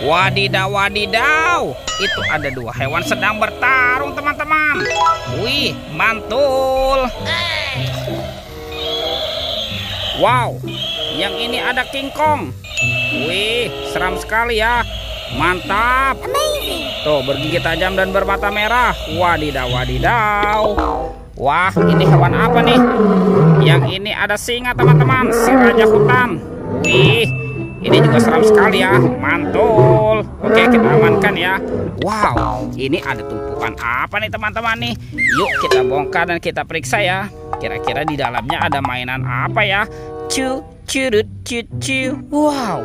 Wadidaw, wadidaw. Itu ada dua hewan sedang bertarung, teman-teman. Wih, mantul. Wow, yang ini ada King Kong. Wih, seram sekali ya. Mantap. Tuh, bergigi tajam dan bermata merah. Wadidaw, wadidaw. Wah, ini hewan apa nih? Yang ini ada singa, teman-teman. Si raja hutan. Wih, ini juga seram sekali ya. Mantul. Oke, kita amankan ya. Wow, ini ada tumpukan apa nih, teman-teman nih? Yuk kita bongkar dan kita periksa ya. Kira-kira di dalamnya ada mainan apa ya? Curut cucu. Wow,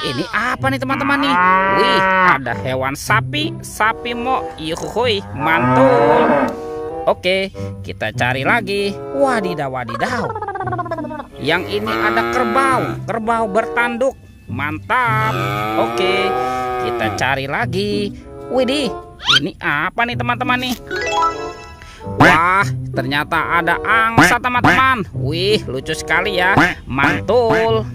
ini apa nih, teman-teman nih? Wih, ada hewan sapi. Sapi mo. Yuhuy, mantul. Oke, kita cari lagi. Wadidaw, wadidaw. Yang ini ada kerbau. Kerbau bertanduk. Mantap. Oke, kita cari lagi. Widih, ini apa nih, teman-teman nih? Wah, ternyata ada angsa, teman-teman. Wih, lucu sekali ya. Mantul.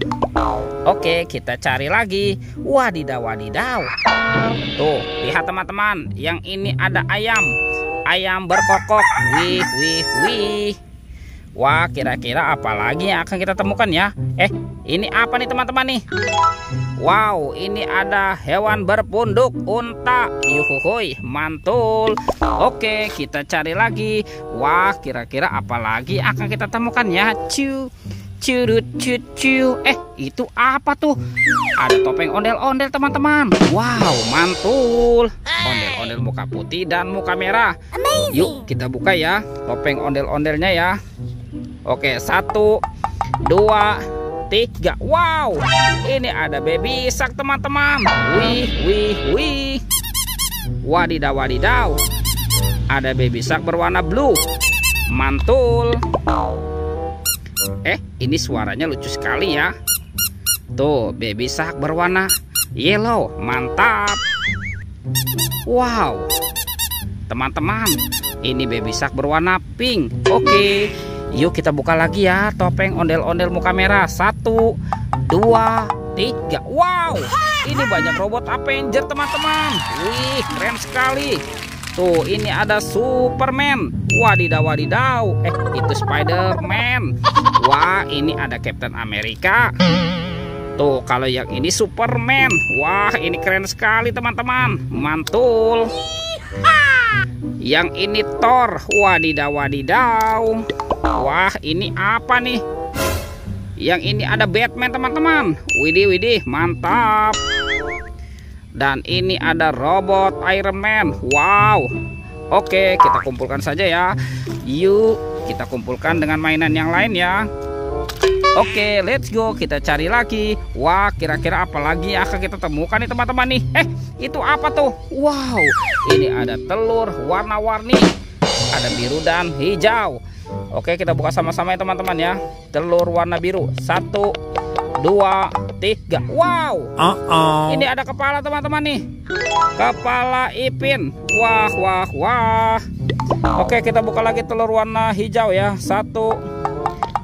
Oke, kita cari lagi. Wadidaw, wadidaw. Tuh, lihat teman-teman. Yang ini ada ayam. Ayam berkokok. Wih, wih, wih. Wah, kira-kira apa lagi yang akan kita temukan ya? Ini apa nih, teman-teman nih? Wow, ini ada hewan berpunduk, unta. Yuhuy, mantul. Oke, kita cari lagi. Wah, kira-kira apa lagi yang akan kita temukan ya? Curut cucu. Itu apa tuh? Ada topeng ondel-ondel, teman-teman. Wow, mantul. Ondel-ondel muka putih dan muka merah. Yuk kita buka ya topeng ondel-ondelnya ya. Oke, 1, 2, 3. Wow, ini ada baby shark, teman-teman. Wih, wih, wih. Wadidaw, wadidaw. Ada baby shark berwarna blue. Mantul. Ini suaranya lucu sekali ya. Tuh, baby shark berwarna yellow. Mantap. Wow, teman-teman, ini baby shark berwarna pink. Oke, yuk kita buka lagi ya topeng ondel-ondel muka merah. 1, 2, 3. Wow, ini banyak robot Avenger, teman-teman. Wih, keren sekali. Tuh, ini ada Superman. Wadidaw, wadidaw. Itu Spiderman. Wah, ini ada Captain America. Tuh, kalau yang ini Superman. Wah, ini keren sekali, teman-teman. Mantul. Yang ini Thor. Wadidaw, wadidaw. Wah, ini apa nih? Yang ini ada Batman, teman-teman. Widih, widih, mantap. Dan ini ada robot Iron Man. Wow. Oke, kita kumpulkan saja ya. Yuk, kita kumpulkan dengan mainan yang lain ya. Oke, let's go. Kita cari lagi. Wah, kira-kira apa lagi yang akan kita temukan nih, teman-teman nih? Itu apa tuh? Wow, ini ada telur warna-warni. Ada biru dan hijau. Oke, kita buka sama-sama ya, teman-teman ya. Telur warna biru. 1, 2, 3. Wow. Ini ada kepala, teman-teman nih. Kepala Ipin. Wah, wah, wah. Oke, kita buka lagi telur warna hijau ya. 1,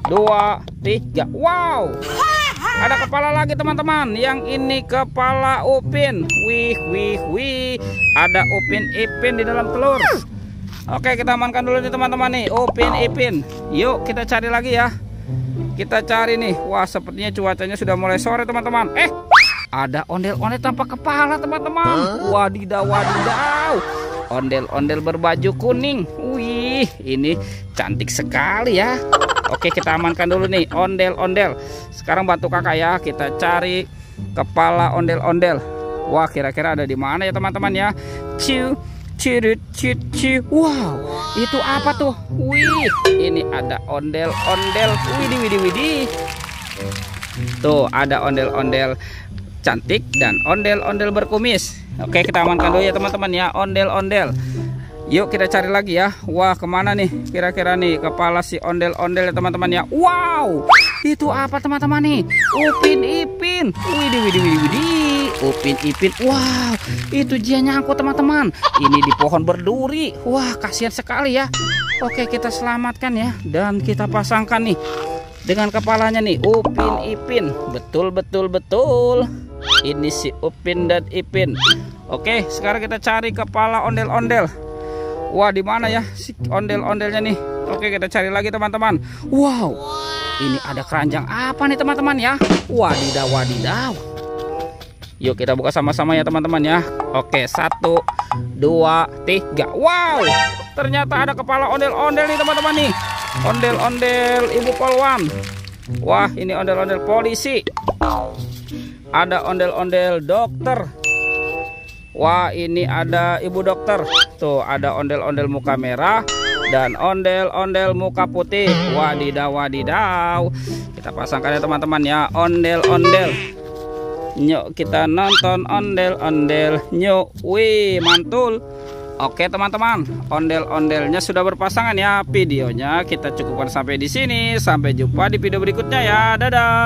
2, 3. Wow, ada kepala lagi, teman-teman. Yang ini kepala Upin. Wih, wih, wih. Ada Upin Ipin di dalam telur. Oke, kita amankan dulu nih, teman-teman nih. Upin Ipin. Yuk kita cari lagi ya. Kita cari nih. Wah, sepertinya cuacanya sudah mulai sore, teman-teman. Ada ondel-ondel tanpa kepala, teman-teman. Wadidaw, wadidaw. Ondel-ondel berbaju kuning. Wih, ini cantik sekali ya. Oke, kita amankan dulu nih ondel-ondel. Sekarang bantu kakak ya, kita cari kepala ondel-ondel. Wah, kira-kira ada di mana ya, teman-teman ya? Curut cucu. Wow, itu apa tuh? Wih, ini ada ondel-ondel. Widih, widih, widih. Tuh, ada ondel-ondel cantik dan ondel-ondel berkumis. Oke, kita amankan dulu ya, teman-teman ya, ondel-ondel. Yuk kita cari lagi ya. Wah, kemana nih kira-kira nih kepala si ondel-ondel ya, teman-teman ya. Wow, itu apa, teman-teman nih? Upin Ipin. Widih, widih, widih, widih. Upin Ipin. Wow, itu dia nyangkut, teman-teman. Ini di pohon berduri. Wah, kasihan sekali ya. Oke, kita selamatkan ya. Dan kita pasangkan nih dengan kepalanya nih, Upin Ipin. Betul. Ini si Upin dan Ipin. Oke, sekarang kita cari kepala ondel-ondel. Wah, di mana ya si ondel-ondelnya nih? Oke, kita cari lagi teman-teman. Wow, ini ada keranjang apa nih teman-teman ya? Wadidaw. Yuk kita buka sama-sama ya teman-teman ya. Oke, 1, 2, 3. Wow, ternyata ada kepala ondel-ondel nih teman-teman nih. Ondel-ondel Ibu Polwan. Wah, ini ondel-ondel polisi. Ada ondel-ondel dokter. Wah, ini ada ibu dokter. Tuh, ada ondel-ondel muka merah dan ondel-ondel muka putih. Wadidaw. Kita pasangkan ya teman-teman ya, ondel-ondel. Yuk kita nonton ondel-ondel. Yuk, wih, mantul. Oke teman-teman, ondel-ondelnya sudah berpasangan ya. Videonya kita cukupkan sampai di sini. Sampai jumpa di video berikutnya ya. Dadah.